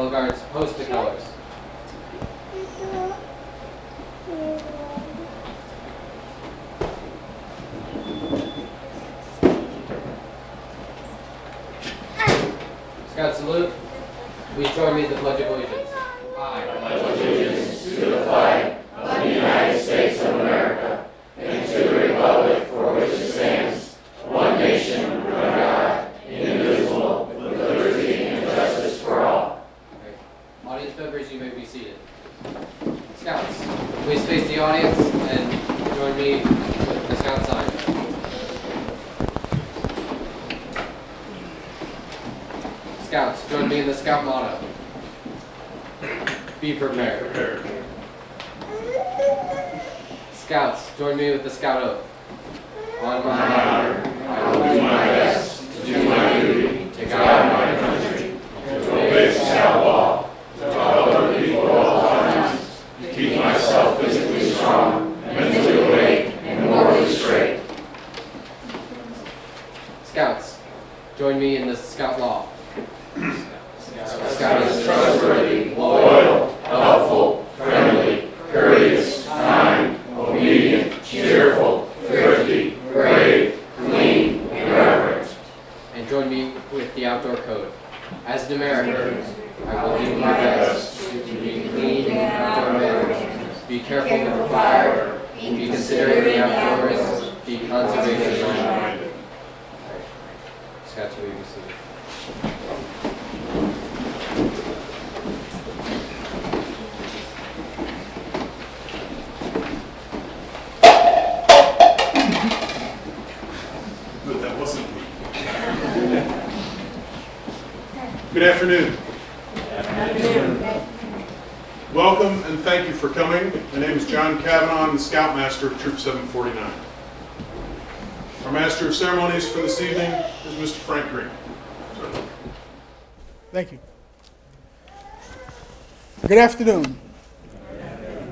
Color guards, host the colors. Scout salute. Please join me in the Pledge of Allegiance. I pledge allegiance to the flag of the United States of America and to the republic for which it stands, one nation, under God, indivisible, with liberty and justice for all. Audience members, you may be seated. Scouts, please face the audience and join me with the Scout sign. Scouts, join me in the Scout motto. Be prepared. Scouts, join me with the Scout oath. On my honor, I will do my best to do my duty, to guard my country, to obey the Scout law, to help other people at all times, to keep myself physically strong, mentally awake, and morally straight. Scouts, join me in the Scout law. Scout is trustworthy, loyal, helpful, friendly, courteous, kind, obedient, cheerful, thrifty, brave, clean, and reverent. And join me with the outdoor code. As an American, I will do my best to be clean in outdoor manners, be careful with the fire, be considerate of the outdoors, be conservation minded. Scouts, will you be seated? Good afternoon. Welcome and thank you for coming. My name is John Cavanaugh. I'm the Scoutmaster of Troop 749. Our Master of Ceremonies for this evening is Mr. Frank Green. Thank you. Good afternoon.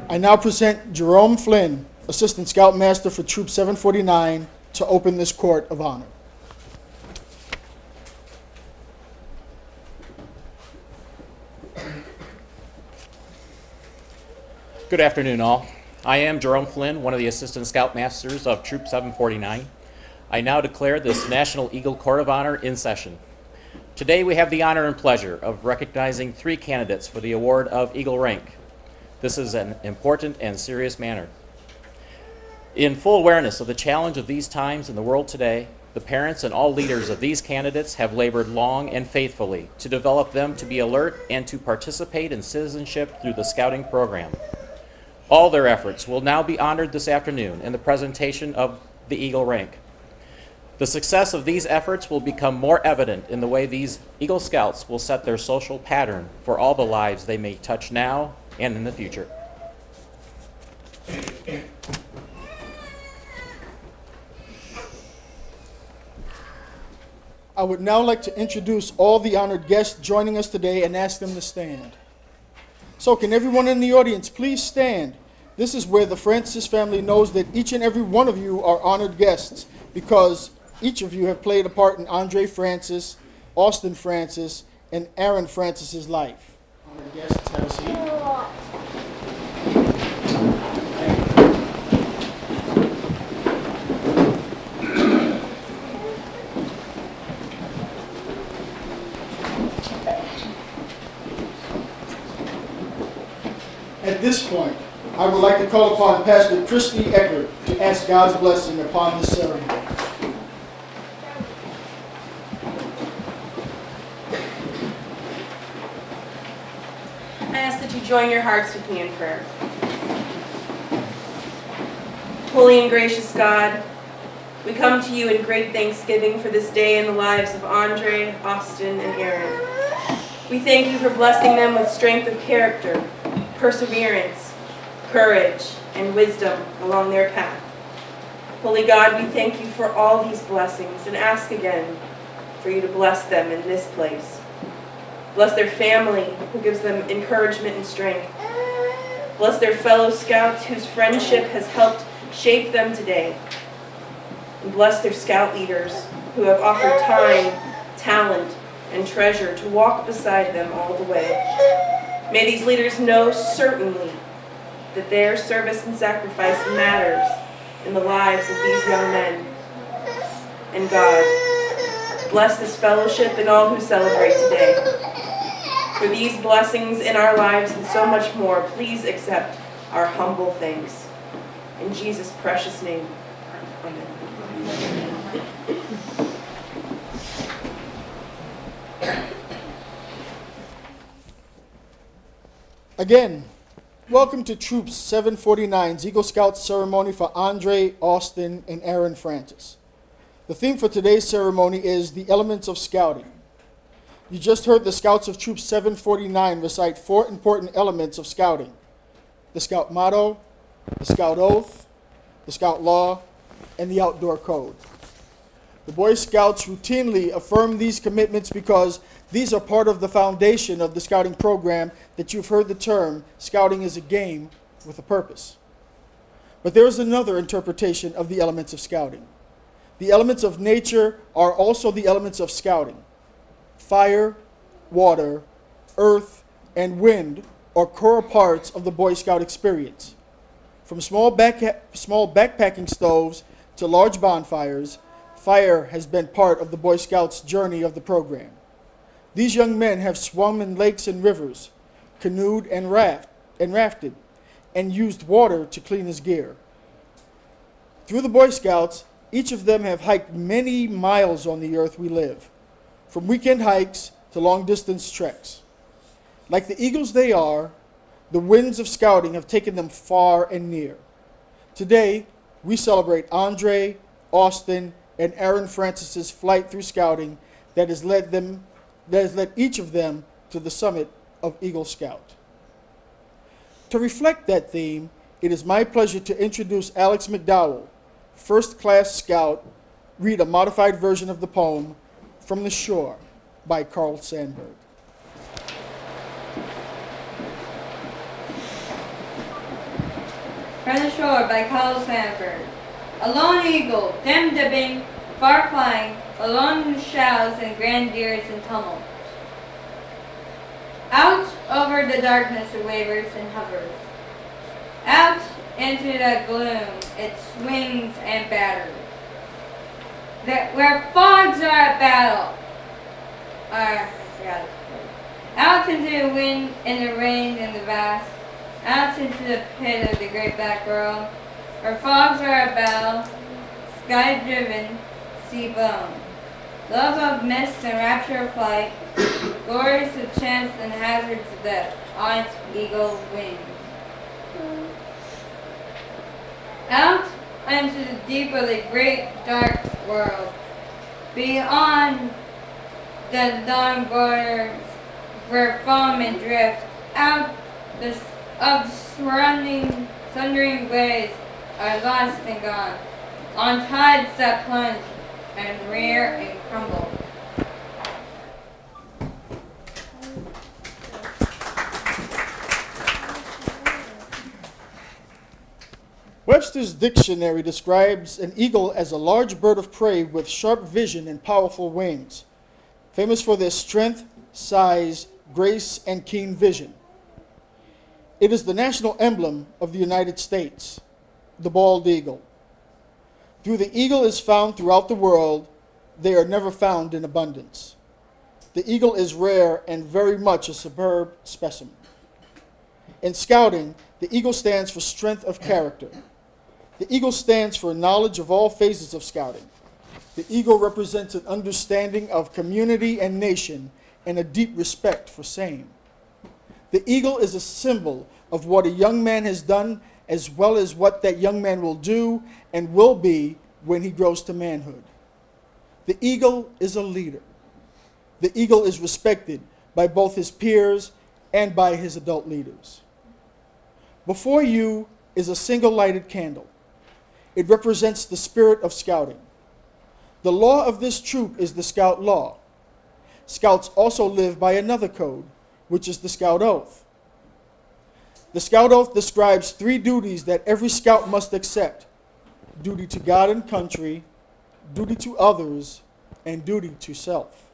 I now present Jerome Flynn, Assistant Scoutmaster for Troop 749, to open this Court of Honor. Good afternoon, all. I am Jerome Flynn, one of the Assistant Scoutmasters of Troop 749. I now declare this National Eagle Court of Honor in session. Today we have the honor and pleasure of recognizing 3 candidates for the award of Eagle Rank. This is an important and serious matter. In full awareness of the challenge of these times in the world today, the parents and all leaders of these candidates have labored long and faithfully to develop them to be alert and to participate in citizenship through the Scouting program. All their efforts will now be honored this afternoon in the presentation of the Eagle Rank. The success of these efforts will become more evident in the way these Eagle Scouts will set their social pattern for all the lives they may touch now and in the future. I would now like to introduce all the honored guests joining us today and ask them to stand. So can everyone in the audience please stand? This is where the Francis family knows that each and every one of you are honored guests because each of you have played a part in Andre Francis, Austin Francis, and Aaron Francis's life. Honored guests, have a seat. At this point, I would like to call upon Pastor Christy Eckert to ask God's blessing upon this ceremony. I ask that you join your hearts with me in prayer. Holy and gracious God, we come to you in great thanksgiving for this day in the lives of Andre, Austin, and Aaron. We thank you for blessing them with strength of character, perseverance, courage, and wisdom along their path. Holy God, we thank you for all these blessings and ask again for you to bless them in this place. Bless their family, who gives them encouragement and strength. Bless their fellow scouts whose friendship has helped shape them today. And bless their scout leaders who have offered time, talent, and treasure to walk beside them all the way. May these leaders know certainly that their service and sacrifice matters in the lives of these young men. And God, bless this fellowship and all who celebrate today. For these blessings in our lives and so much more, please accept our humble thanks. In Jesus' precious name, amen. Again, welcome to Troop 749's Eagle Scout ceremony for Andre, Austin, and Aaron Francis. The theme for today's ceremony is the elements of scouting. You just heard the Scouts of Troop 749 recite 4 important elements of scouting: the Scout motto, the Scout oath, the Scout law, and the outdoor code. The Boy Scouts routinely affirm these commitments because these are part of the foundation of the scouting program that you've heard the term, scouting is a game with a purpose. But there is another interpretation of the elements of scouting. The elements of nature are also the elements of scouting. Fire, water, earth, and wind are core parts of the Boy Scout experience. From small backpacking stoves to large bonfires, fire has been part of the Boy Scouts' journey of the program. These young men have swum in lakes and rivers, canoed and rafted, and used water to clean his gear. Through the Boy Scouts, each of them have hiked many miles on the earth we live, from weekend hikes to long-distance treks. Like the eagles they are, the winds of scouting have taken them far and near. Today, we celebrate Andre, Austin, and Aaron Francis's flight through scouting that has led each of them to the summit of Eagle Scout. To reflect that theme, it is my pleasure to introduce Alex McDowell, first-class scout, read a modified version of the poem, From the Shore, by Carl Sandburg. From the Shore by Carl Sandburg. A lone eagle, dim dipping, far flying, alone in shouts and grenadiers and tumult. Out over the darkness it wavers and hovers. Out into the gloom it swings and batters. Where fogs are at battle. Out into the wind and the rain and the vast. Out into the pit of the great black world. Where fogs are at battle. Sky driven, sea blown. Love of mist and rapture of flight. Glories of chance and hazards of death on its eagle wings. Out into the deep of the great dark world, beyond the dawn borders where foam and drift, out of surrounding thundering waves are lost and gone, on tides that plunge and rear and crumble. Webster's dictionary describes an eagle as a large bird of prey with sharp vision and powerful wings, famous for their strength, size, grace, and keen vision. It is the national emblem of the United States, the bald eagle. Though the eagle is found throughout the world, they are never found in abundance. The eagle is rare and very much a superb specimen. In scouting, the eagle stands for strength of character. The eagle stands for knowledge of all phases of scouting. The eagle represents an understanding of community and nation and a deep respect for same. The eagle is a symbol of what a young man has done as well as what that young man will do and will be when he grows to manhood. The eagle is a leader. The eagle is respected by both his peers and by his adult leaders. Before you is a single lighted candle. It represents the spirit of scouting. The law of this troop is the Scout Law. Scouts also live by another code, which is the Scout Oath. The Scout Oath describes 3 duties that every scout must accept: duty to God and country, duty to others, and duty to self.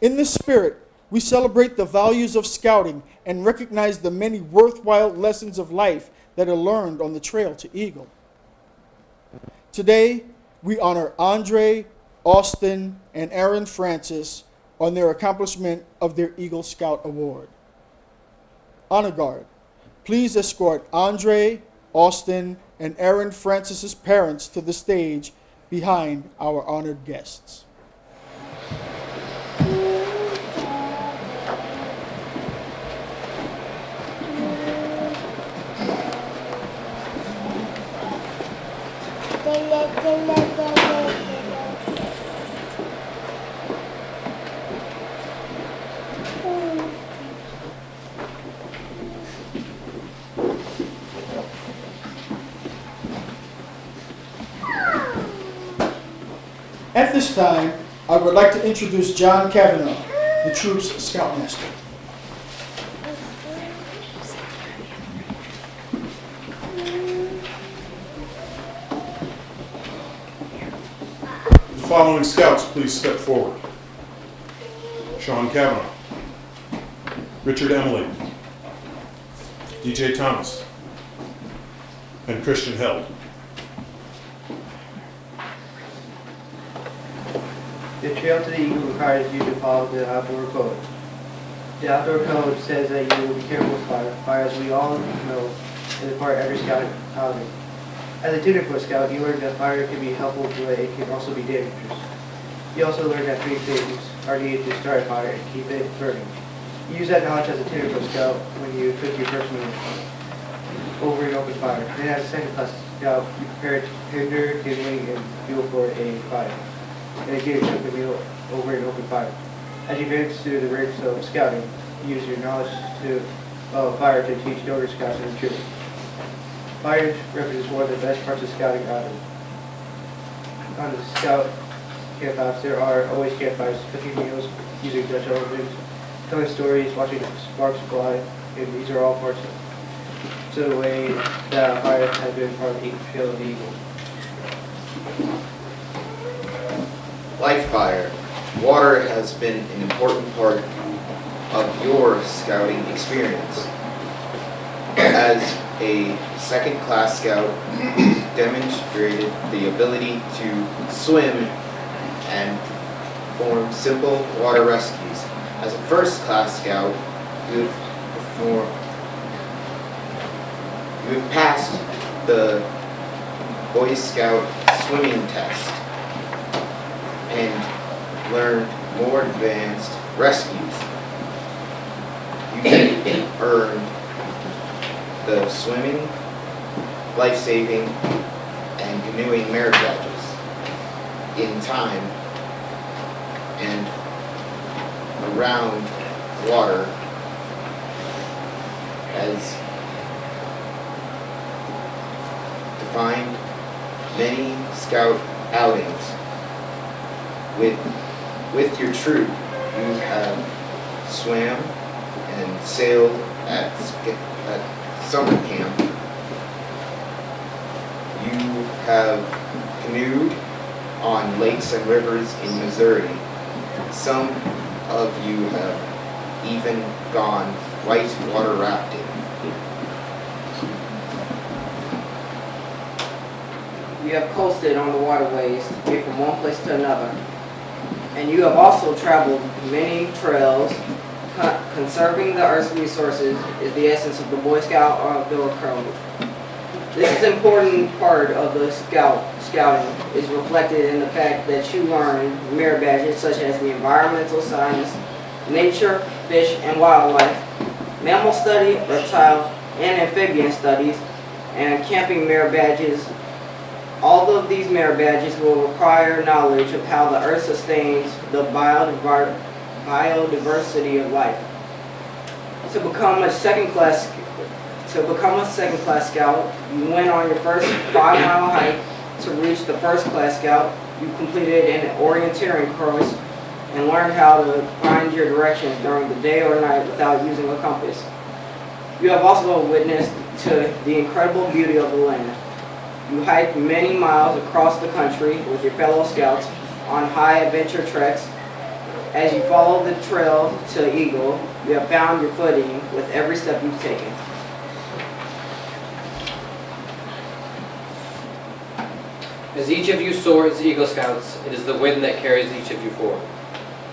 In this spirit, we celebrate the values of scouting and recognize the many worthwhile lessons of life that are learned on the trail to Eagle. Today, we honor Andre, Austin, and Aaron Francis on their accomplishment of their Eagle Scout Award. Honor Guard, please escort Andre, Austin, and Aaron Francis's parents to the stage behind our honored guests. At this time, I would like to introduce John Kavanaugh, the troop's Scoutmaster. The following scouts, please step forward. Sean Kavanaugh, Richard Emily, DJ Thomas, and Christian Held. The trail to the Eagle requires you to follow the outdoor code. The outdoor code says that you will be careful with fire. Fire, as we all know, is a part of every scout outing. As a tenderfoot scout, you learn that fire can be helpful, but it can also be dangerous. You also learn that 3 things are needed to start a fire and keep it burning. You use that knowledge as a tenderfoot scout when you cook your first meal over an open fire. Then as a second class scout, you prepare tinder, kindling, and fuel for a fire. And again, cook the meal over an open fire. As you advance through the ranks of scouting, you use your knowledge of fire to teach younger scouts and troops. Fire represents one of the best parts of scouting outing. On the scout campouts, there are always campfires, cooking meals, using Dutch ovens, telling stories, watching sparks fly, and these are all parts of the way that fire has been part of the trail of the Eagle. Like fire, water has been an important part of your scouting experience. As a second-class scout, you demonstrated the ability to swim and perform simple water rescues. As a first-class scout, you've passed the Boy Scout swimming test and learned more advanced rescues. You earned the swimming, life-saving, and canoeing merit badges in time and around water has defined many scout outings. With your troop, you have swam and sailed at summer camp. You have canoed on lakes and rivers in Missouri. Some of you have even gone whitewater rafting. You have coasted on the waterways to get from one place to another. And you have also traveled many trails. Conserving the Earth's resources is the essence of the Boy Scout outdoor code. This is an important part of the scouting is reflected in the fact that you learn merit badges such as the environmental science, nature, fish and wildlife, mammal study, reptile and amphibian studies, and camping merit badges. All of these merit badges will require knowledge of how the Earth sustains the biodiversity of life. To become a second class scout, you went on your first 5-mile hike. To reach the first class scout, you completed an orienteering course and learned how to find your directions during the day or night without using a compass. You have also witnessed to the incredible beauty of the land. You hiked many miles across the country with your fellow scouts on high adventure treks As you follow the trail to Eagle, you have found your footing with every step you've taken. As each of you soar as Eagle Scouts, it is the wind that carries each of you forward.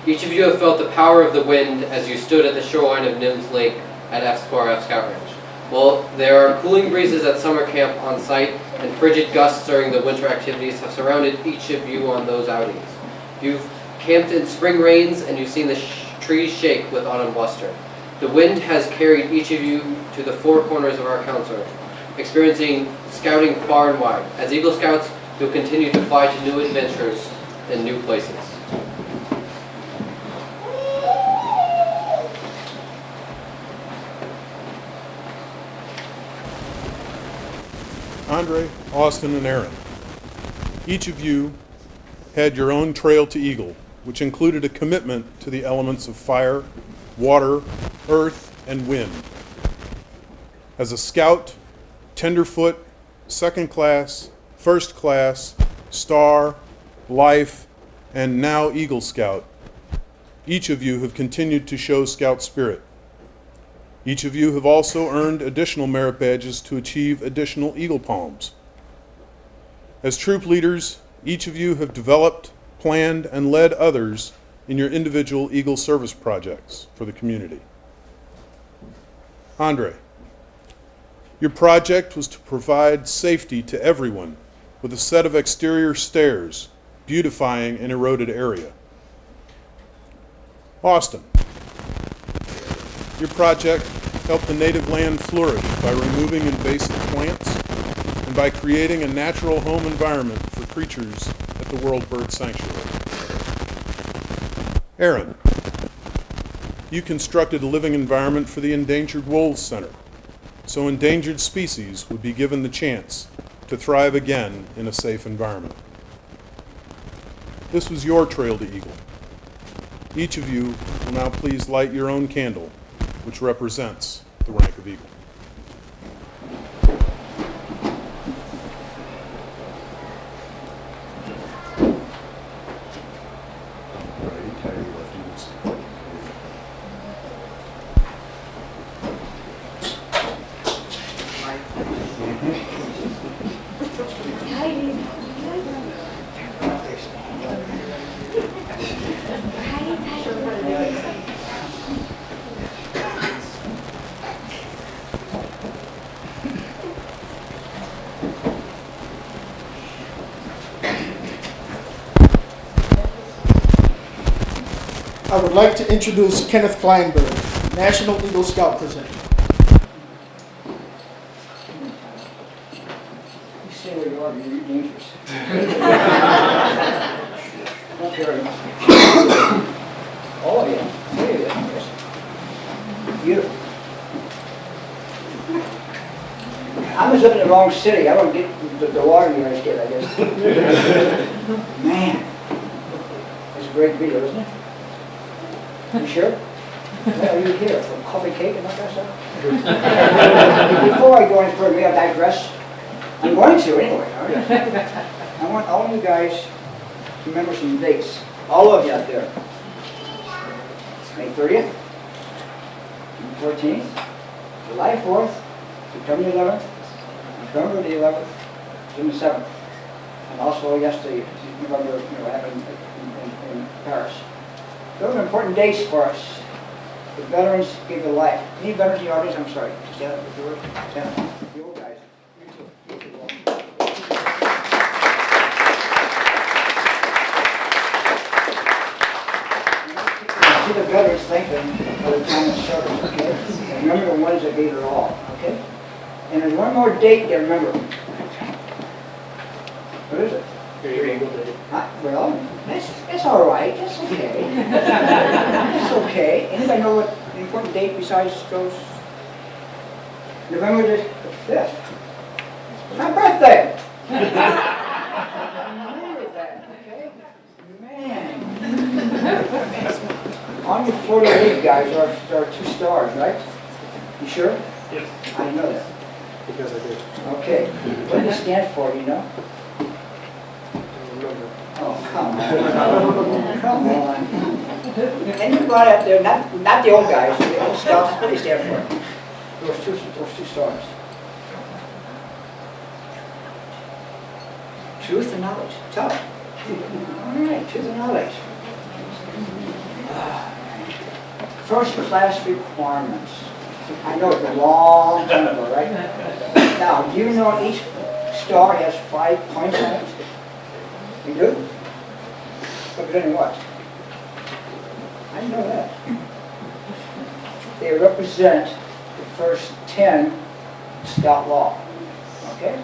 Each of you have felt the power of the wind as you stood at the shoreline of Nims Lake at F Scout Ranch. Well, there are cooling breezes at summer camp on site, and frigid gusts during the winter activities have surrounded each of you on those outings. You've camped in spring rains, and you've seen the trees shake with autumn bluster. The wind has carried each of you to the four corners of our council, experiencing scouting far and wide. As Eagle Scouts, you'll continue to fly to new adventures and new places. Andre, Austin, and Aaron. Each of you had your own trail to Eagle, which included a commitment to the elements of fire, water, earth, and wind. As a scout, tenderfoot, second class, first class, star, life, and now Eagle Scout, each of you have continued to show Scout spirit. Each of you have also earned additional merit badges to achieve additional Eagle Palms. As troop leaders, each of you have developed, planned, and led others in your individual Eagle service projects for the community. Andre, your project was to provide safety to everyone with a set of exterior stairs, beautifying an eroded area. Austin, your project helped the native land flourish by removing invasive plants and by creating a natural home environment for creatures at the World Bird Sanctuary. Aaron, you constructed a living environment for the Endangered Wolves Center, so endangered species would be given the chance to thrive again in a safe environment. This was your trail to Eagle. Each of you will now please light your own candle, which represents the rank of Eagle. I would like to introduce Kenneth Kleinberg, National Eagle Scout presenter. You stay where you are, you're dangerous. Not very much. All of you. Three of you. Yes. Beautiful. I was living in the wrong city. I don't get the water you guys get, I guess. Man. That's a great video, isn't it? You sure? Why are you here? For coffee cake and that kind of stuff? Before I go any further, may I digress? I'm going to anyway. All right? I want all of you guys to remember some dates. All of you out there. May 30th, June 14th, July 4th, September 11th, November the 11th, June the 7th, and also yesterday, November, happened in Paris. Those are important dates for us. The veterans gave their life. Any veterans in the audience? I'm sorry. Stand up if you would. Stand up. You old guys. You too. You too. See the veterans, thank them for the time of service, okay? And remember the ones that gave their all, okay? And there's one more date to remember. What is it? Well, that's all right. That's okay. That's okay. Anybody know what the important date besides those? November the 5th. It's my birthday. Remember that, okay? Man. On your photo lead, guys, there are 2 stars, right? You sure? Yes. I know that. Because I did. Okay. What do you stand for, you know? Oh, come on. Come on. And you go out there, not the old guys, the old scouts, what do they stand for? Those two stars. Truth and knowledge. Tell them. All right, truth and knowledge. First class requirements. I know it's a long time ago, right? Now, do you know each star has 5 points on it? You do? Representing what? I didn't know that. They represent the first 10 Scout law. Okay?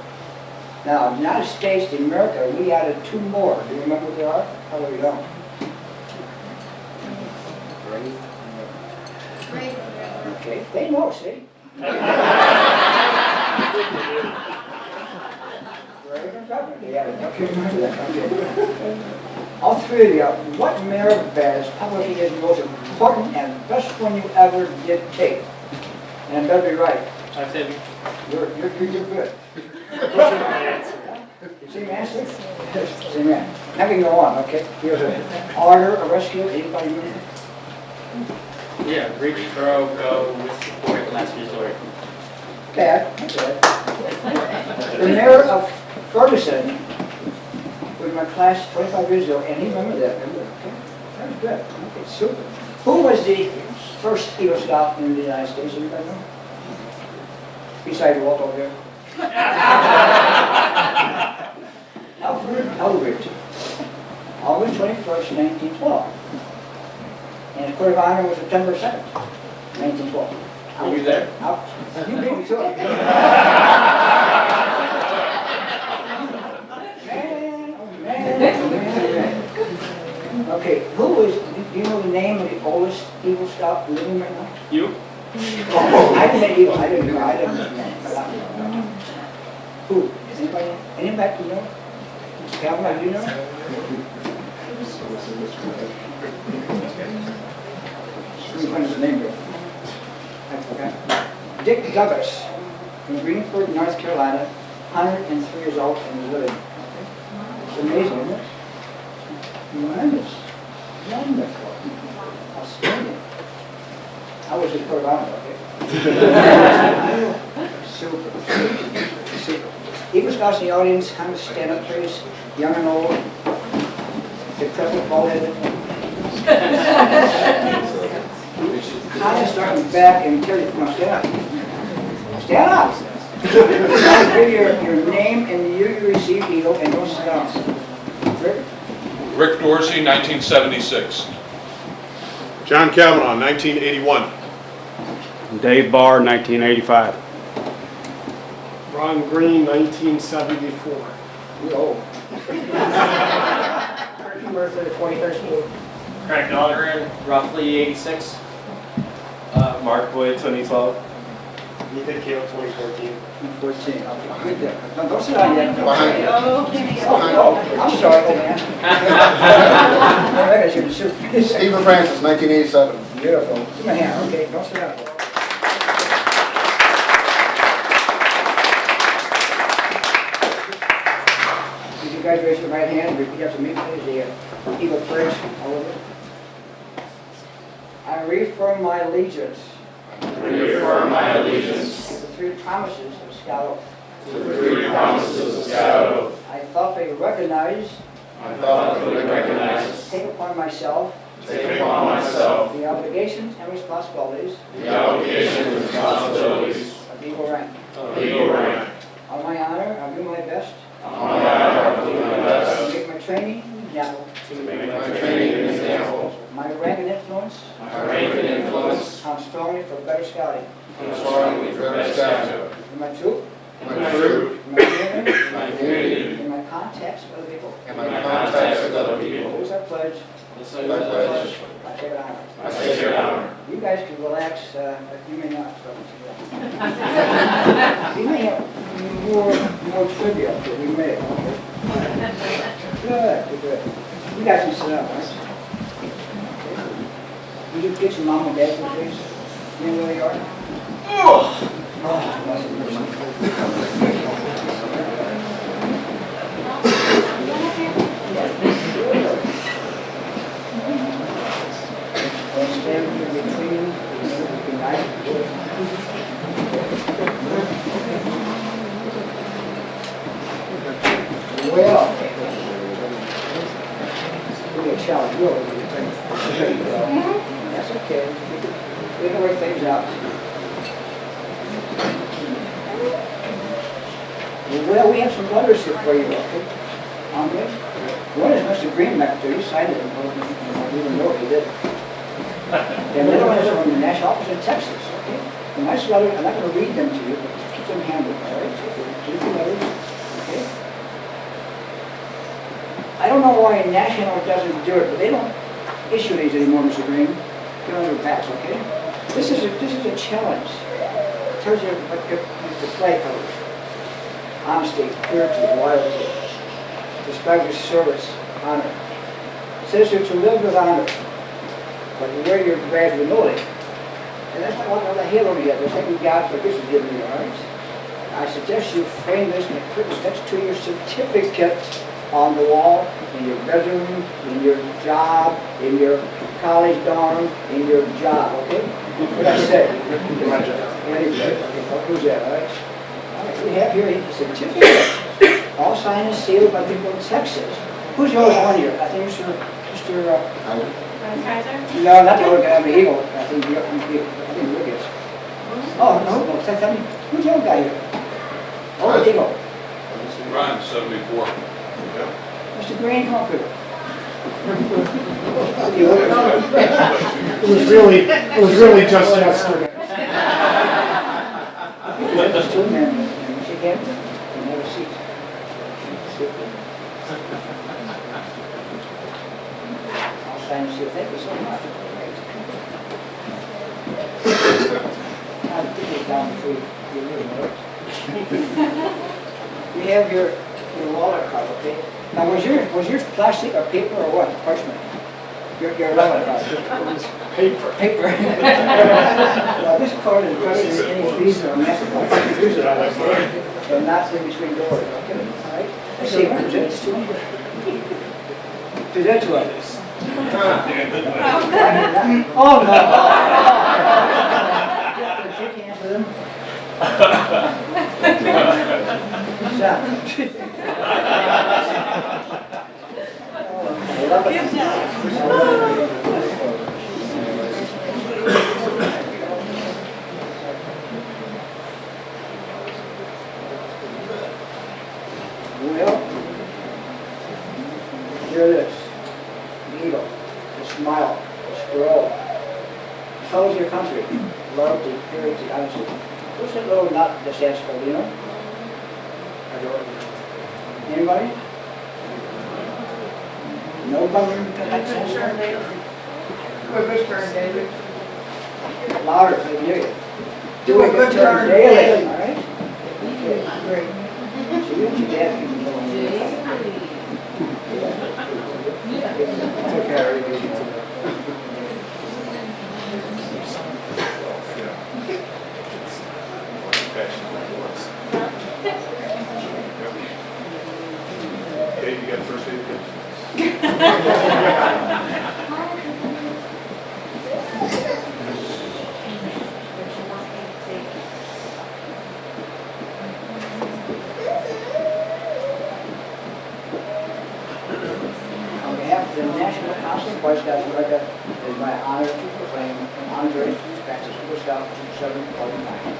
Now, the United States, in America, we added 2 more. Do you remember what they are? Probably don't. Okay, they know, see? All 3 of you, what merit badge publicly is the most important and best one you ever did take? And it better be right. I said, You're good. Same answer? Same answer. Now we can go on, okay? Here's an order, a rescue, anybody remember? yeah, reach, throw, go, with support, last resort. Bad, not bad. The mayor of Ferguson was my class 25 years ago, and he remembered that, remember? Okay, that was good. Okay, super. Who was the first Eagle Scout in the United States? Anybody know? Besides Walt over there. Alfred Eldridge, August 21st, 1912. And the Court of Honor was September 7th, 1912. Were you there? You beat me to it. Man. Okay, who is, do you know the name of the oldest Eagle Scout living right now? You? Oh, I didn't know. I didn't know. Who? Anybody? Anybody you know? Calvin, do you know? What is his name? I forgot. Dick Douglas from Greenford, North Carolina, 103 years old and living. It's amazing, isn't it? Tremendous. Wonderful. Outstanding. I was a Court of Honor, okay? Super. Super. Eagle Scouts in the audience, kind of stand up, please. Young and old. Decrepit, bald-headed. Kind of starting back and tell you, no, stand up. Stand up. I'll give your name and the year you received Eagle and those Scouts. Rick? Rick Dorsey, 1976. John Kavanaugh, 1981. Dave Barr, 1985. Ron Green, 1974. You're old. Kirk Murphy, 2013. Craig Dahlgren, roughly 86. Mark Boyd, 2012. Ethan Kale, 2014. 14. Okay, good there. Don't sit down yet. I'm sorry, old man. Stephen Francis, 1987. Beautiful. Give me a hand. Okay, don't sit down. Did you guys raise your right hand? Repeat after me, please. The Eagle Pledge, all over. I reaffirm my allegiance. Reaffirm my allegiance To the 3 promises of Scout Oath. to the 3 promises of Scout Oath. I thoughtfully recognize. I thoughtfully recognize. Take upon myself. Take upon myself. The obligations and responsibilities. The obligations and responsibilities. Of Eagle rank. Of Eagle rank. On my honor, I'll do my best. On my honor, I will do my best. To make my training an example. To make my training an example. My rank and influence. My rank and influence. Count strongly for better scouting. Count strongly for better scouting. In my troop. My troop. In my community. My community. In my contacts with other people. And my contacts with other people. Here's our pledge. This is my pledge. I take it honor. I take it honor. You guys can relax, but you may not. You may have more trivia up here. You may. Good, good. You guys can sit down, right? Would you get your mom and dad, please? You know where they are? to work things out. Well, we have some letters here for you, okay? Andre? One is Mr. Greenback, he signed it, I didn't know he did. And the other one is from the national office in Texas, okay? A nice letter, I'm not going to read them to you, but just keep them handy, all right? Keep the letters, okay? I don't know why National doesn't do it, but they don't issue these anymore, Mr. Green. Get on your backs, okay? This is a challenge. It tells you what the flag colors. Honesty, purity, loyalty. Describe your service, honor. It says you're to live with honor, but you wear your badge with humility. And that's not what the halo you have. There's something God for this is giving you, all right? I suggest you frame this and put it next to your certificate on the wall, in your bedroom, in your job, in your college dorm, in your job, okay? What I say? My job. Okay, who's that, all right? All right, we have here a certificate, all signed and sealed by people in Texas. Who's yours on here? I think Mr. Kaiser? No, not the other guy, the Eagle. I think look at. Oh, no, tell me. Who's the other guy here? Oh, the Eagle. Ryan, 74. Mr. Green, come up here. It was really just yesterday. There's two men. Shake hands and have a seat. I'll sign and seal. Thank you so much. I'll put it down before you really know it. We have your wallet card, okay? Now, was yours plastic or paper or what? Parchment? Your wallet card. It was paper. Paper. Now, this card is better than any Visa or MasterCard. You can use it on that card. So not in between doors, okay? All right? Let's see, present this to him. Present to us. Oh, no. Shake hands with him. Well, here it is. The eagle, the smile, the scroll. Follows your country. Loyalty, purity, honesty. What's that little nut that stands for, do you know? I don't know. Anybody? Nobody that stands for? Good turn, David. Louder so they can hear you. Do a good turn daily, all right? Okay. Great. So you and your dad can go on. It's okay, I already gave you to them. Okay, you got first aid kit? On behalf of the National Council of Boy Scouts of America, it is my honor to proclaim Andre Francis Eagle Scout 749.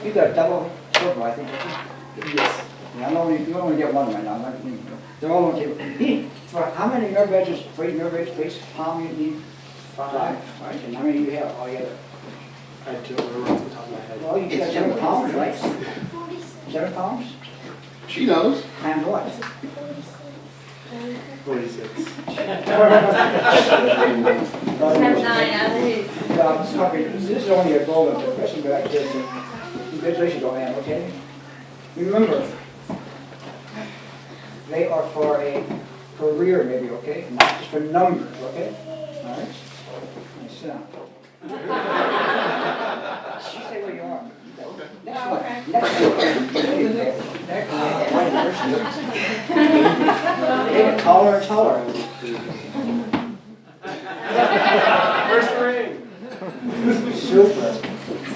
You got a double silver, I think. Yes. Yeah, you only get one right now. They're all on the table. For how many nerve edges, for each nerve edge, face, palm, you need? 5. Right, and how many do you have altogether? I don't remember off the top of my head. Well, you got 7 palms, right? 7 palms? She knows. Times what? 46. Times 9, I believe. this is only a goal, but the rest of it is congratulations on that, okay? Remember, they are for a career maybe, okay? Not just for numbers, okay? All right? Sit down. You stay where you are. Next one. Next one. Get taller and taller. Where's the ring? Super.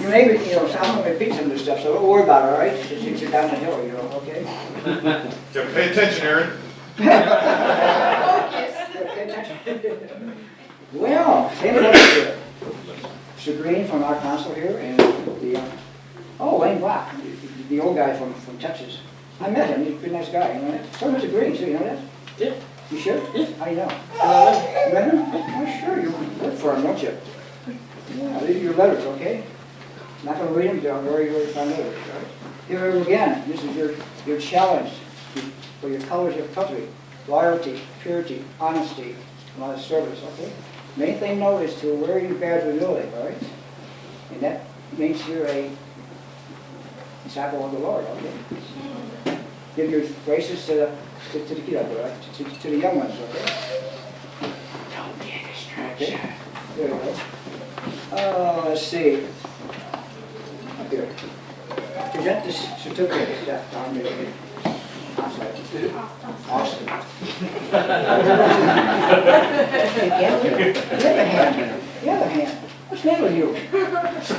You maybe, I'm going to repeat some of this stuff, so don't worry about it, all right? Just sit down the hill, okay? Yeah, pay attention, Aaron. Well, same what here. Mr. Green from our council here, and the, Wayne Black, the old guy from Texas. I met him, he's a pretty nice guy, you know that? So Mr. Green, too, you know that? Yeah. You sure? Yeah. How do you know? You met him? Oh, sure, you work for him, don't you? Yeah, these are your letters, okay? Not going to read them, they're very, very fine letters, right? Here again, this is your challenge for your colors of country. Loyalty, purity, honesty, and all service, okay? Main thing note is to wear your badge with ability, all right? And that makes you a disciple of the Lord, okay? Give your braces to the kid up there, right? To the young ones, okay? Don't be a distraction. Okay. There we go. Let's see. Up here. Present this certificate down there. Awesome. Awesome. The other hand. The other hand. What's the matter with you?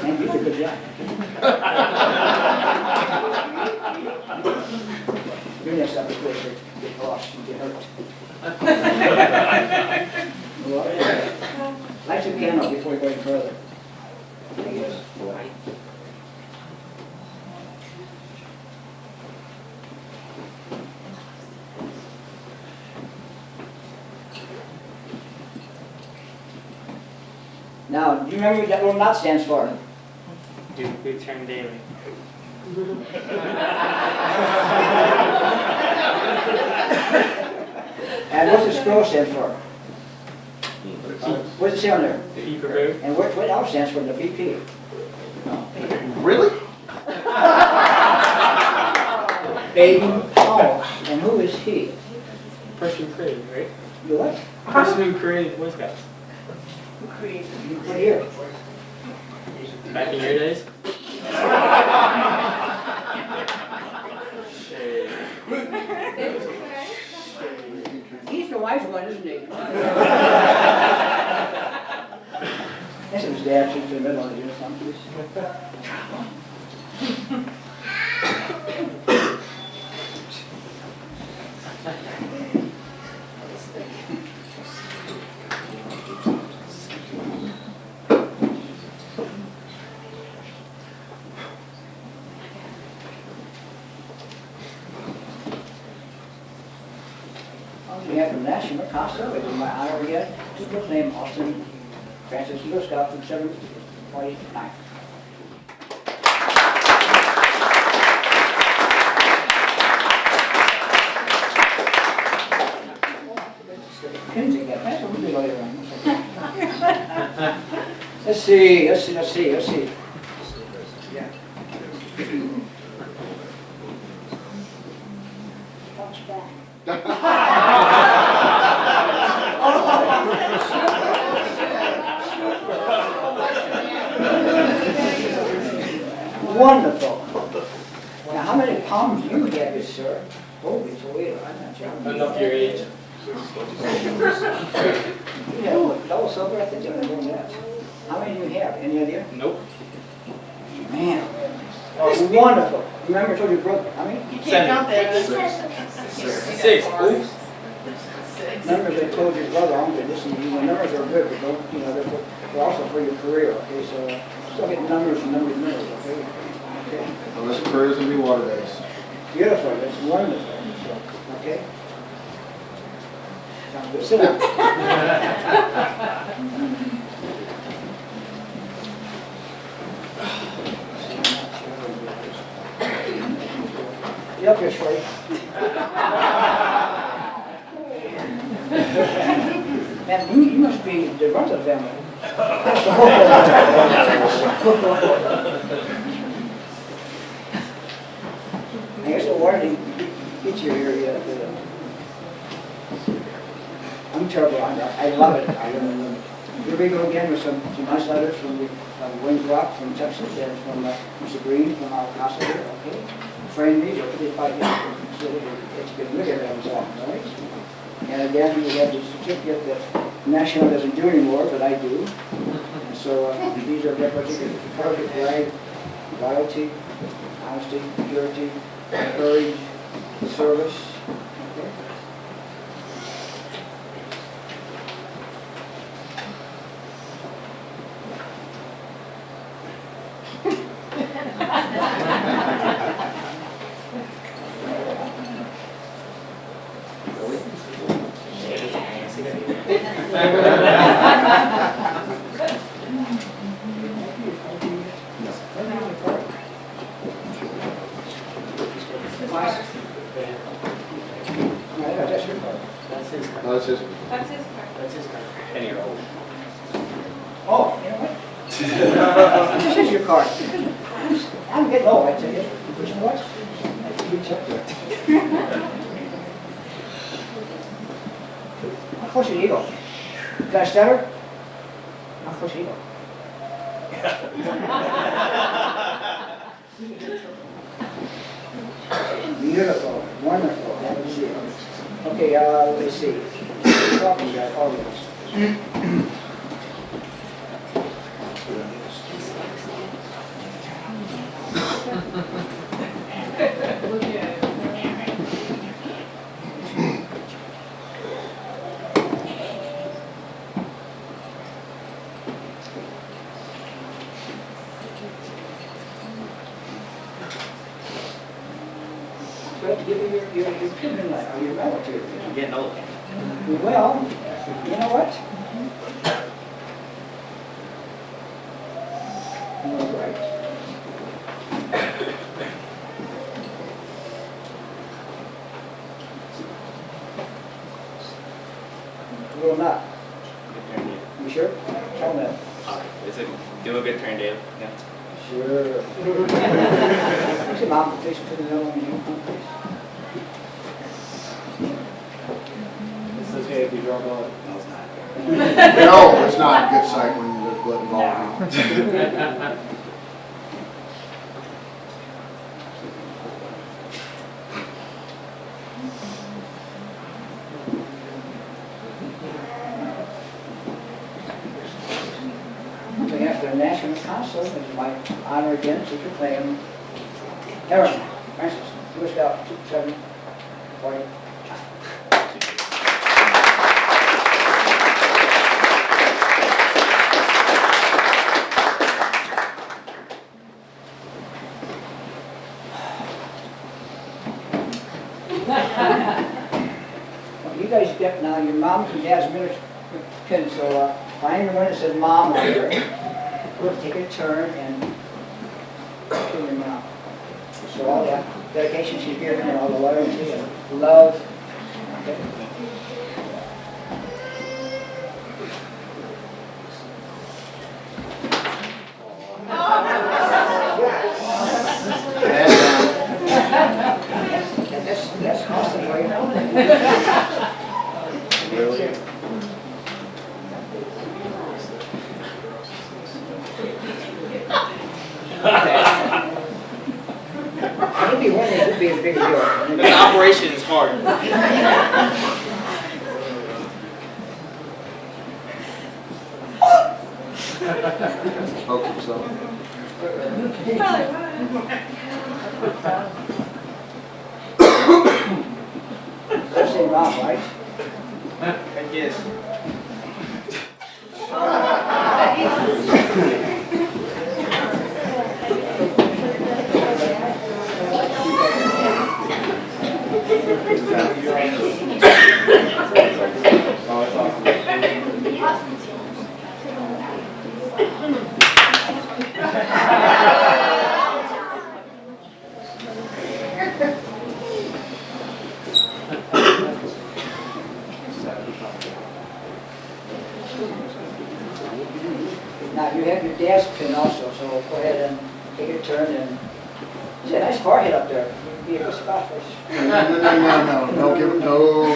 Man, you did a good job. Bring this up before you get lost and get hurt. Light the piano before we go any further. Yes. Now, do you remember what that little knot stands for? Do return daily. And what's the scroll stand for? What does it say on there? The E for boo. And what else stands for the BP? Really? Baby. Oh, and who is he? Person who created, right? You what? Person who created Boy Scouts. You put here. Back in your days? He's the wise one, isn't he? This is his dad, she's in the middle of the something. We have from National Casa, it is my honor again to proclaim Austin Francis Eagle Scout from 749. Pins again. That's what we do later on. Let's see. Yeah. Wonderful. Now, how many pounds do you have, good sir? Holy Toledo, I'm not sure. Enough your age. Yeah, double silver, I think they're doing that. How many do you have? Any idea? Nope. Man. Oh, wonderful. Remember I told your brother, how many? You can't count that. 6. Oops. Numbers I told your brother, I'm going to listen to you. The numbers are good, but don't, they're also for your career, okay? So, still get numbers and numbers, okay? Okay. Well, this career is going to be water days. Beautiful, that's wonderful. Okay? Sounds good. Sit down. Get up here, Shorty. Man, you must be the runt of the family. I guess the water didn't get you here yet. I'm terrible on that. I love it. Here we go again with some nice letters from the Wings Rock from Texas and from Mr. Green from our casa here. Okay. Friend me, or they fight it's been good at them songs, right? And again, we have the certificate that National doesn't do anymore, but I do. And so these are representative of pride, loyalty, honesty, purity, courage, service. Okay. That's his. That's his card. That's his card. 10-year-old. Oh, you know what? This is your card. I'm getting old, I tell you. Which one was? Good job. How close is the eagle? Did I stutter? How close is the eagle? Beautiful, wonderful. Okay, let's see. Talking about all this. So I have to give you your children or your relative. I'm getting old. Well, you know what? You're right. Will not. You sure? Tell me that. Is it do a good turn, Dave? Yeah. Sure. What's your mom for the middle of you? It's okay if you draw blood. No, it's not. No, it's not a good sight when there's blood involved. After the National Council, it's my honor again to proclaim Aaron Francis, U.S. Scout 2740. Well, you guys get now your mom's and dad's minutes pin, so find the one that says mom on there. We'll take a turn and kill your mom. So all that dedication she's given and all the loyalty and love. Okay. That's awesome for you. Really? Maybe one day would be a big deal. The operation is hard. Spoke himself. That's the mom, right? I guess. your dad's pin also, so go ahead and take your turn. And it's a nice forehead up there. It'd be a good spot for us. No, give it, no.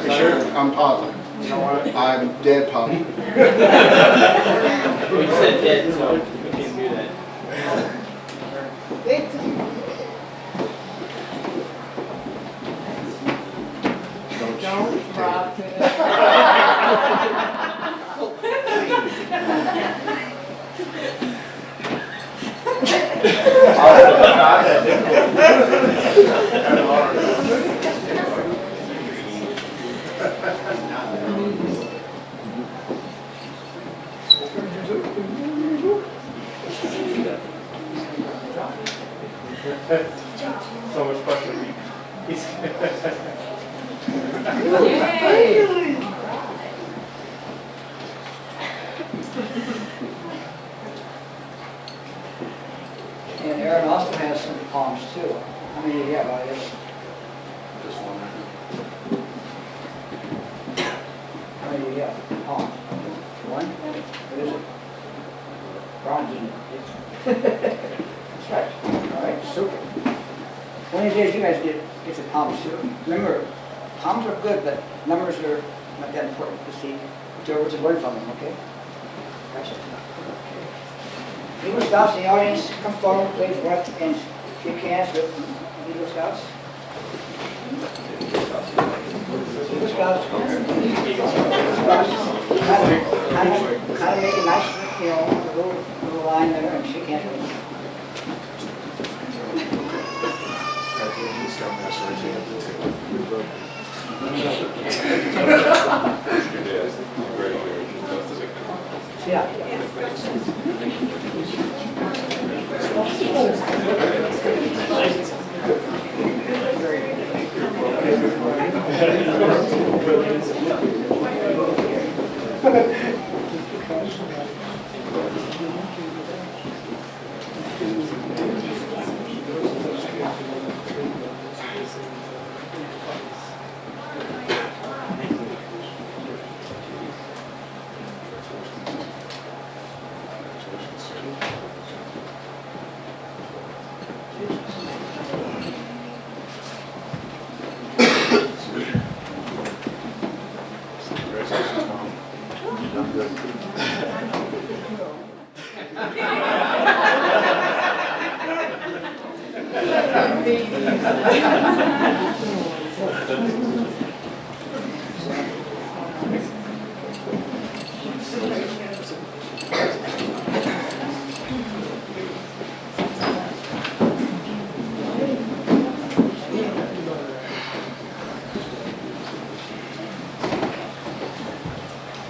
You sure? I'm positive. You know what? I'm dead positive. We said dead, so we can't do that. Don't rock So much pressure. And Aaron also has some palms too. How many do you have? I guess. Just one. How many do you have? Palms. One? What is it? Bronze. That's right. All right, super. One of these days you guys get your palms too. Remember, palms are good, but numbers are not that important to see. Whichever to learn from them, okay? Gotcha. Eagle Scouts in the audience, come forward, please, work and shake hands with Eagle Scouts. Eagle Scouts. Kind of make a nice, little line there and shake hands with them. Yeah.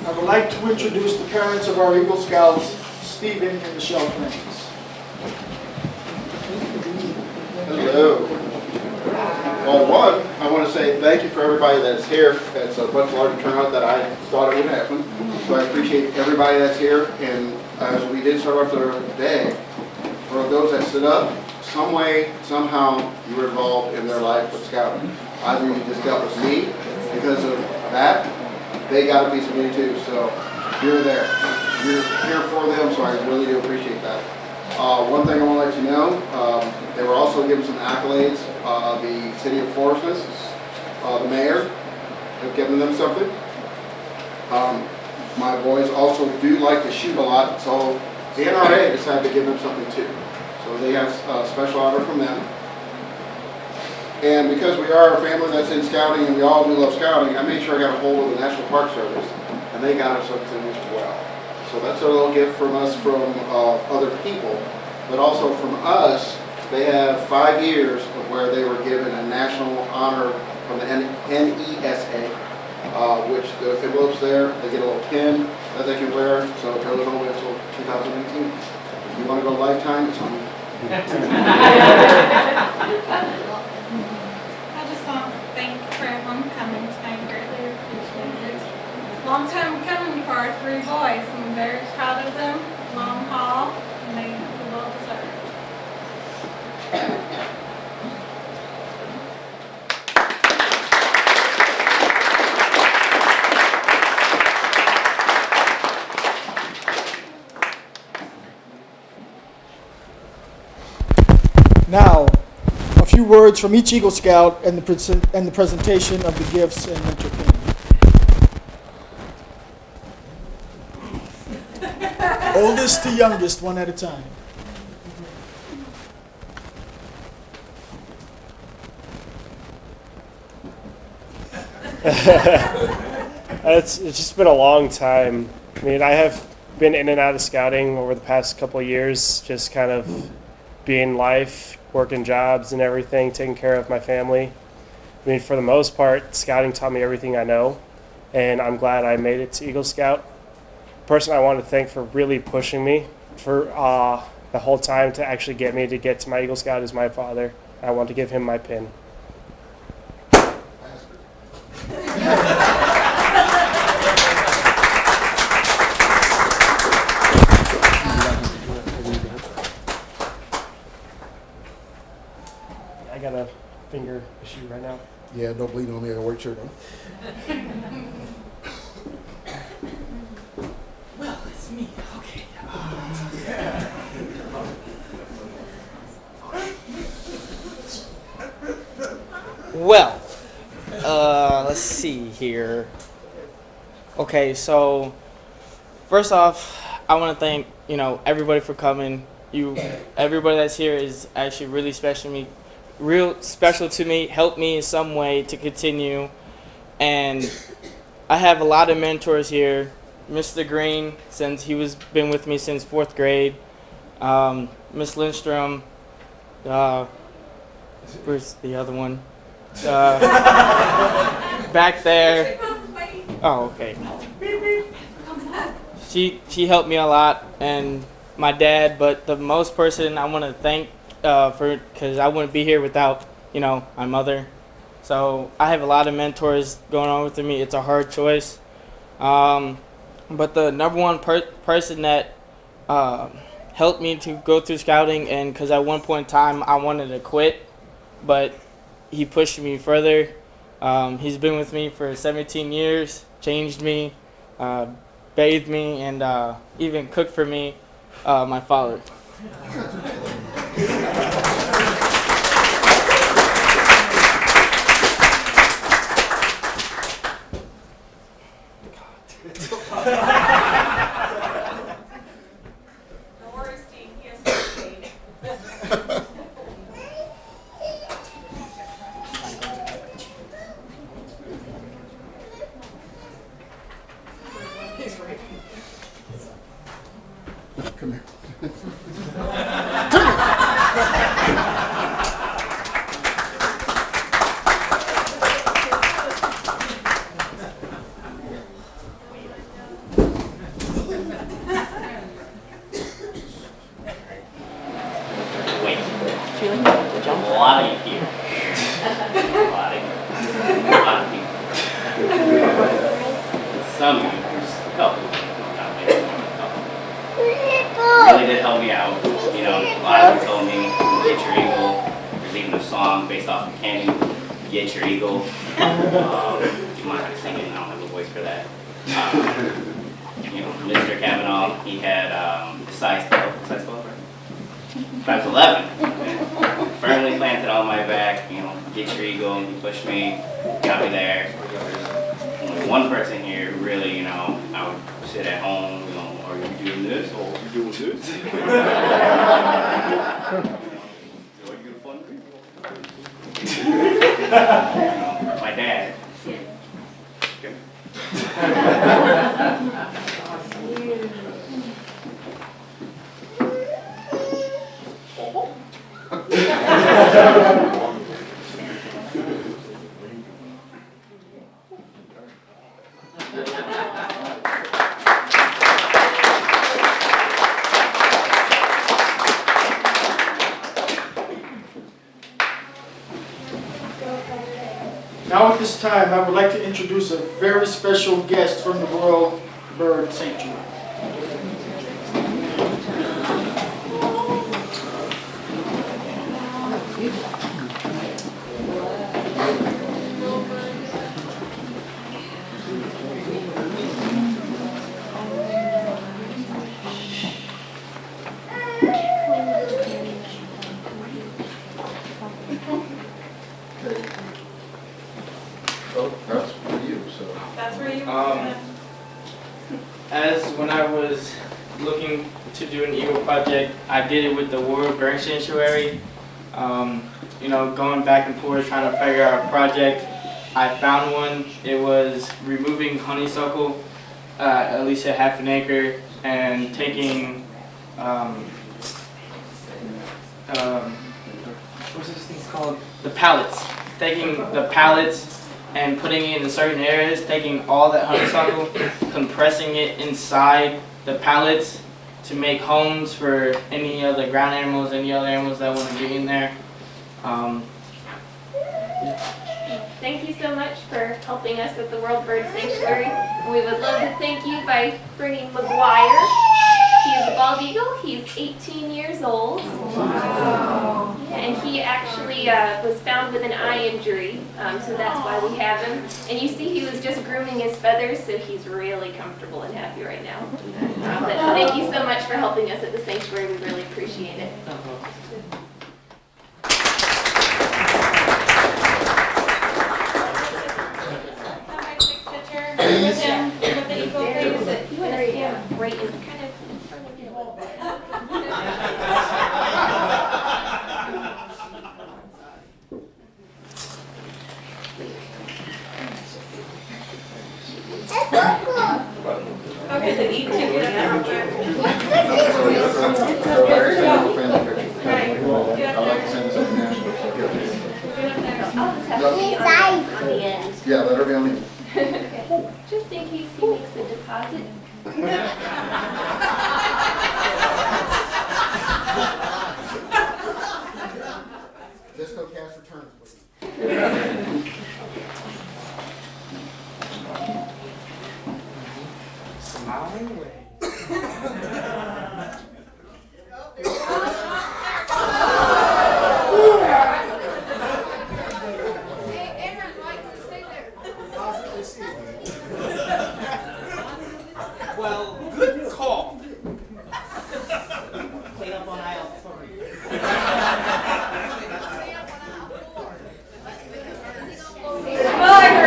I would like to introduce the parents of our Eagle Scouts, Stephen and Michelle Francis. Hello. Well, one, I want to say thank you for everybody that's here. It's a much larger turnout than I thought it would happen. So I appreciate everybody that's here. And as we did start off the day, for those that stood up, some way, somehow, you were involved in their life with scouting. Either you just dealt with me because of that, they got a piece of me too. So you're there. You're here for them, so I really do appreciate that. One thing I want to let you know, they were also given some accolades. The city of Florissant, the mayor, have given them something. My boys also do like to shoot a lot, so the NRA decided to give them something too. So they have a special honor from them. And because we are a family that's in scouting and we all do love scouting, I made sure I got a hold of the National Park Service, and they got us something as well. So that's a little gift from us from other people, but also from us. They have 5 years of where they were given a national honor from the NESA, which the envelopes there, they get a little pin that they can wear, so it goes all the way until 2018. If you want to go lifetime, it's on you. I just want to thank you for everyone coming tonight. Greatly appreciate it. Long time coming for our 3 boys. I'm very proud of them. Long haul, and they well deserved. Now, a few words from each Eagle Scout and the presentation of the gifts and entertainment. Oldest to youngest, one at a time. It's just been a long time. I mean, I have been in and out of scouting over the past couple of years, just kind of being life, working jobs and everything, taking care of my family. I mean, for the most part, scouting taught me everything I know, and I'm glad I made it to Eagle Scout. The person I want to thank for really pushing me for the whole time to actually get me to get to my Eagle Scout is my father. I want to give him my pin. I got a finger issue right now. Yeah, don't bleed on me. I got a white shirt on. Well, it's me. Okay. Well, let's see here. Okay, so first off, I want to thank everybody for coming. Everybody that's here is actually really special to me. Helped me in some way to continue, and I have a lot of mentors here. Mr. Green, since he was been with me since 4th grade. Miss Lindstrom. Where's the other one? Back there. Oh, okay. She helped me a lot, and my dad. But the most person I want to thank because I wouldn't be here without my mother. So I have a lot of mentors going on with me. It's a hard choice. But the number one person that helped me to go through scouting, and because at one point in time I wanted to quit, but he pushed me further. He's been with me for 17 years, changed me, bathed me, and even cooked for me, my father. Come here. A lot of you here. A lot of people. Some of you, there's a couple. Not many, a couple. Really did help me out. A lot of them told me, get your eagle. There's even a song based off of Kenny, Get Your Eagle. You might have to sing it, I don't have a voice for that. Mr. Kavanaugh, he had size 12, right? I was 11. Firmly planted on my back, get your eagle, and he pushed me, got me there. Only one person here who really, I would sit at home, are you doing this or are you doing this? Are you gonna fund me? My dad. Now at this time, I would like to introduce a very special guest from the Royal Bird Sanctuary. project. I did it with the World Brain Sanctuary. You know, going back and forth trying to figure out a project. I found one. It was removing honeysuckle, at least a half an acre, and taking what's this thing called? The pallets. Taking the pallets and putting it in certain areas, taking all that honeysuckle, compressing it inside the pallets to make homes for any other ground animals, any other animals that want to be in there. Thank you so much for helping us at the World Bird Sanctuary. We would love to thank you by bringing McGuire. He is a bald eagle. He's 18 years old. Wow. Yeah, and he actually was found with an eye injury, so that's why we have him. And you see he was just grooming his feathers, so he's really comfortable and happy right now. But thank you so much for helping us at the sanctuary. We really appreciate it. With him, with the eagle, please. You want to stand right in kind of in front of you a little bit. Okay, so each take it up there. On the end. Yeah, let her be on the end. Okay. Just in case he makes a deposit. Just no cash returns, please. Smiling away. Well, good call. Clean up on aisle 3.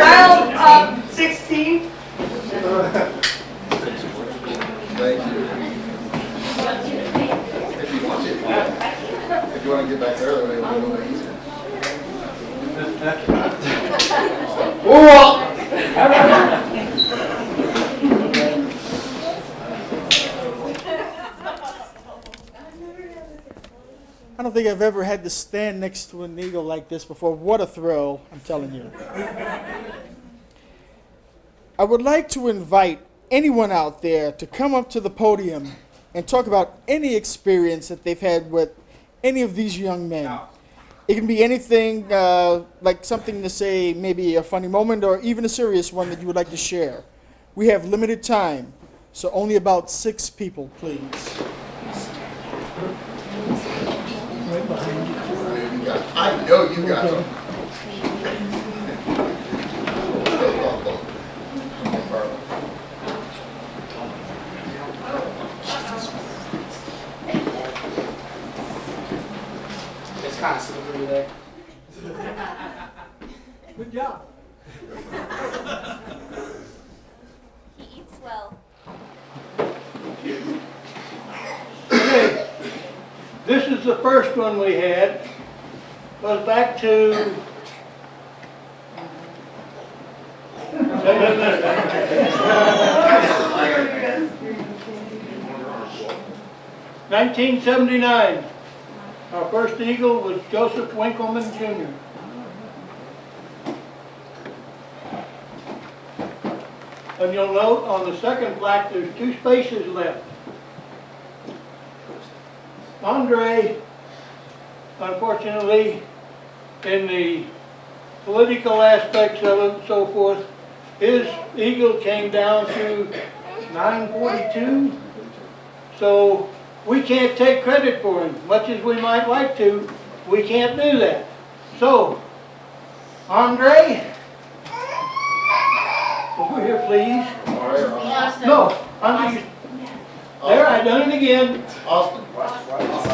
Aisle 16. Thank you. If you want to. If you want to get back there, then it'll be a little bit easier. I don't think I've ever had to stand next to an eagle like this before. What a thrill, I'm telling you. I would like to invite anyone out there to come up to the podium and talk about any experience that they've had with any of these young men. It can be anything, like something to say, maybe a funny moment, or even a serious one that you would like to share. We have limited time, so only about 6 people, please. Right behind you. I know you got them. It's kind of slippery there. Good job. He eats well. Okay, this is the first one we had. Goes back to 1979. Our first eagle was Joseph Winkleman Jr. And you'll note on the second plaque there's 2 spaces left. Andre, unfortunately, in the political aspects of it and so forth, his eagle came down to 942. So we can't take credit for him. Much as we might like to, we can't do that. So, Andre, over here please. No, Andre, there, I done it again. Austin.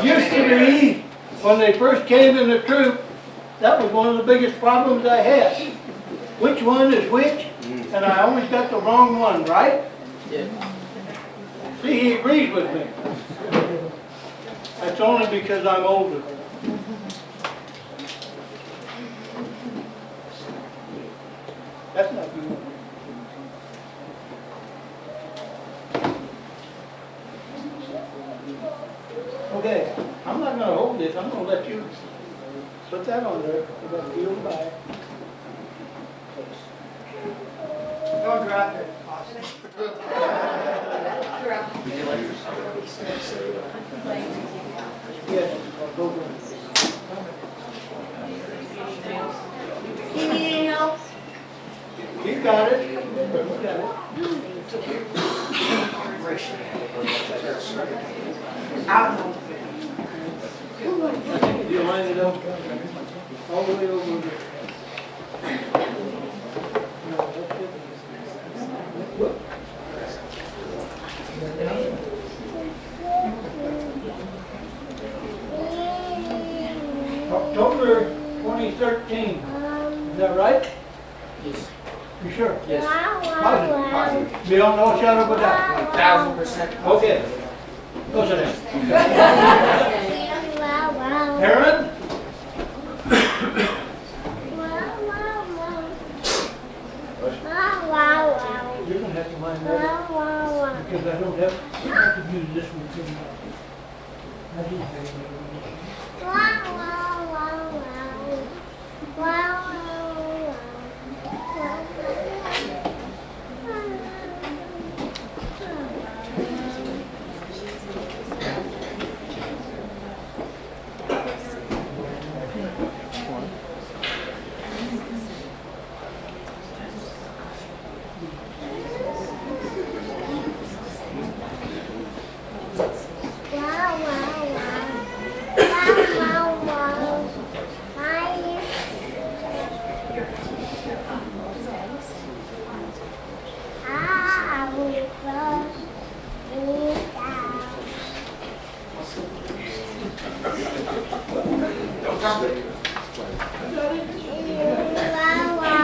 Used to be, when they first came in the troop, that was one of the biggest problems I had. Which one is which? And I always got the wrong one, right? Yeah. See, he agrees with me. That's only because I'm older. That's not you. Okay, I'm not gonna hold this, I'm gonna let you put that on there, you gotta feel back. Don't drop it. Yes, go for it. You need any help? You got it. You got it. Out. You line it up all the way over there. No, that's it. October 2013. Is that right? Yes. You sure? Yes. Positive. Positive. Beyond all shadow of a doubt. 1000%. Okay. Go sit down. Aaron? You're going to have to mind that because I don't have to use this one too much. I do have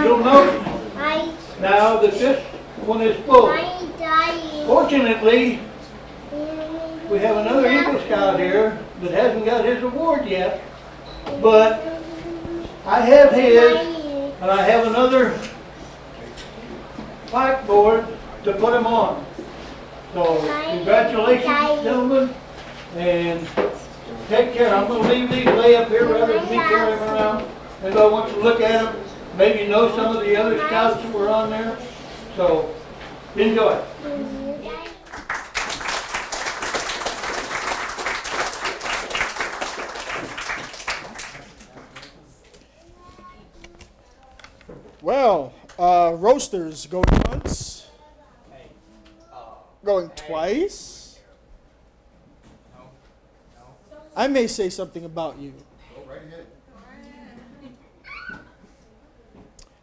You'll note now that this one is full. Fortunately, we have another Eagle Scout here that hasn't got his award yet, but I have his, and I have another blackboard to put him on. So, congratulations, gentlemen, and take care. I'm going to leave these lay up here rather than me carry them around. And I want you to look at them, maybe know some of the other scouts that were on there. So, enjoy. Well, roasters going once, going twice. I may say something about you.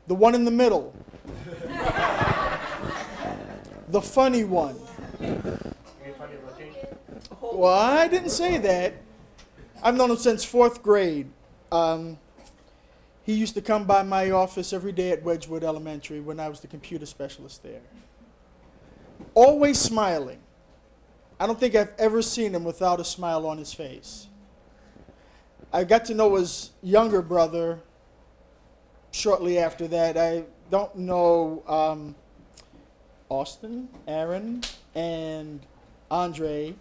The one in the middle. The funny one. Well, I didn't say that. I've known him since 4th grade. He used to come by my office every day at Wedgwood Elementary when I was the computer specialist there. Always smiling. I don't think I've ever seen him without a smile on his face. I got to know his younger brother shortly after that. I don't know Austin, Aaron, and Andre.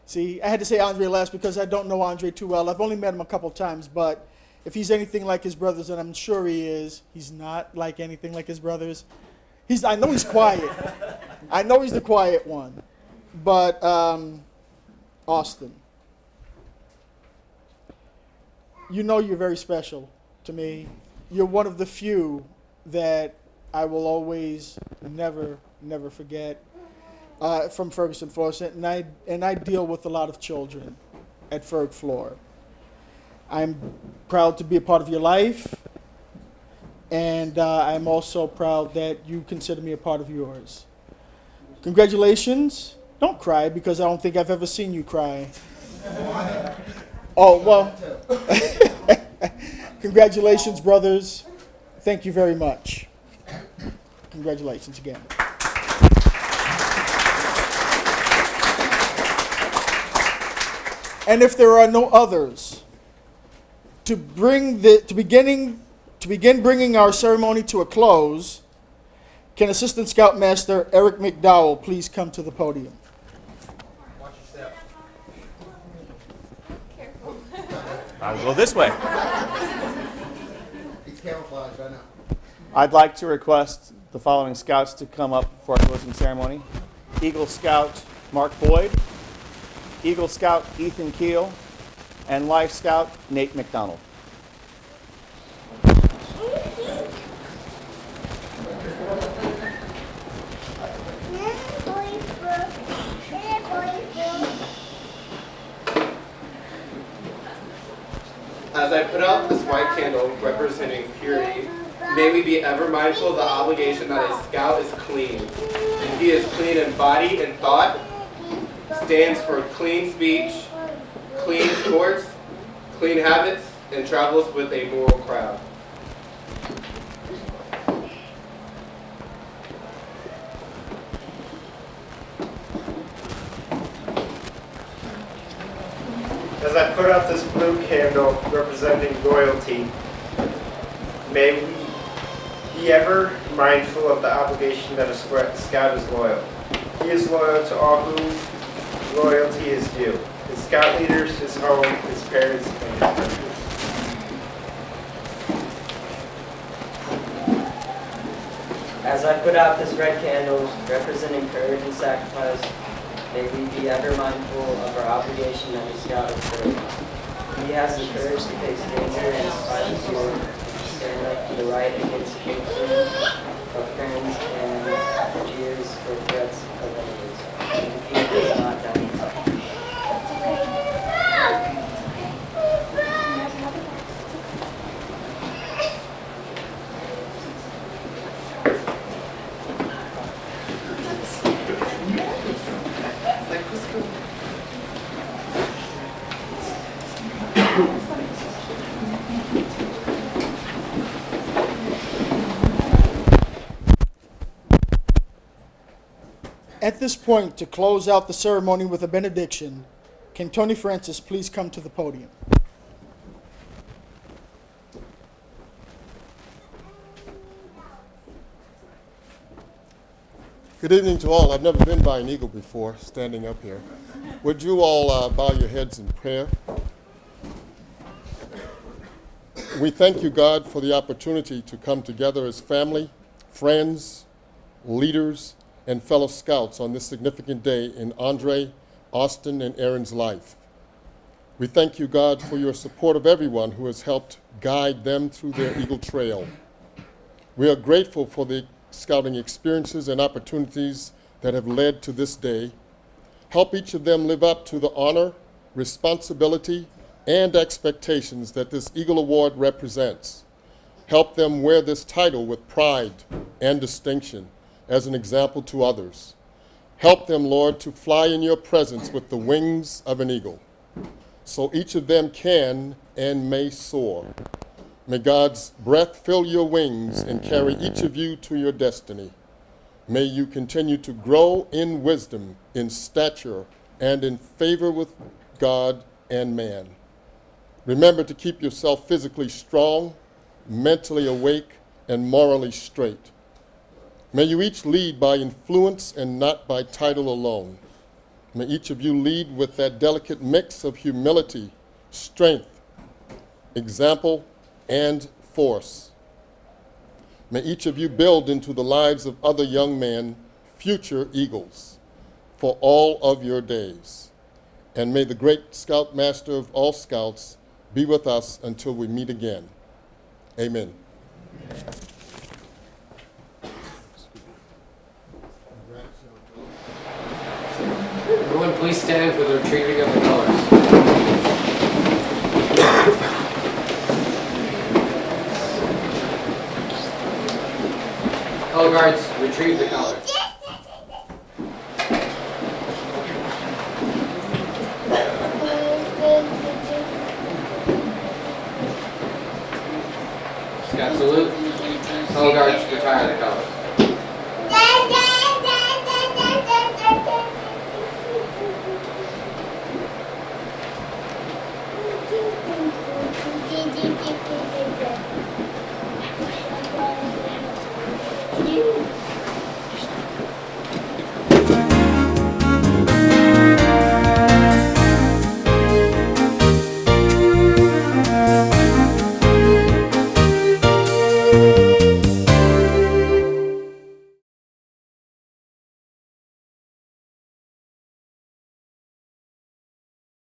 See, I had to say Andre last because I don't know Andre too well. I've only met him a couple times, but if he's anything like his brothers, and I'm sure he is, he's not like anything like his brothers. I know he's quiet. I know he's the quiet one. But Austin, you know you're very special to me. You're one of the few that I will always never forget from FCTV-Florissant, and I deal with a lot of children at FCTV-Flor. I'm proud to be a part of your life, and I'm also proud that you consider me a part of yours. Congratulations. Don't cry, because I don't think I've ever seen you cry. Oh, well. Congratulations, brothers. Thank you very much. Congratulations again. And if there are no others, to begin bringing our ceremony to a close, can Assistant Scoutmaster Eric McDowell please come to the podium? I'll go this way. He's camouflaged, I know. I'd like to request the following scouts to come up for our closing ceremony. Eagle Scout Mark Boyd, Eagle Scout Ethan Keel, and Life Scout Nate McDonald. As I put out this white candle representing purity, may we be ever mindful of the obligation that a scout is clean. And he is clean in body and thought, stands for clean speech, clean sports, clean habits, and travels with a moral crowd. As I put out this blue candle representing loyalty, may we be ever mindful of the obligation that a scout is loyal. He is loyal to all whom loyalty is due: his scout leaders, his home, his parents, and his country. As I put out this red candle representing courage and sacrifice, may we be ever mindful of our obligation as a scout of courage. He has the courage to face danger and spite the sword, to stand up to the right against hatred of friends and jeers or threats of enemies. And he does not die. At this point, to close out the ceremony with a benediction, can Tony Francis please come to the podium? Good evening to all. I've never been by an eagle before, standing up here. Would you all bow your heads in prayer? We thank you, God, for the opportunity to come together as family, friends, leaders, and fellow scouts on this significant day in Andre, Austin, and Aaron's life. We thank you, God, for your support of everyone who has helped guide them through their Eagle Trail. We are grateful for the scouting experiences and opportunities that have led to this day. Help each of them live up to the honor, responsibility, and expectations that this Eagle Award represents. Help them wear this title with pride and distinction as an example to others. Help them, Lord, to fly in your presence with the wings of an eagle, so each of them can and may soar. May God's breath fill your wings and carry each of you to your destiny. May you continue to grow in wisdom, in stature, and in favor with God and man. Remember to keep yourself physically strong, mentally awake, and morally straight. May you each lead by influence and not by title alone. May each of you lead with that delicate mix of humility, strength, example, and force. May each of you build into the lives of other young men future eagles for all of your days. And may the great Scoutmaster of all scouts be with us until we meet again. Amen. Everyone please stand for the retrieving of the colors. Color guards, retrieve the colors. Scout salute. Color guards, retire the colors. Thank you.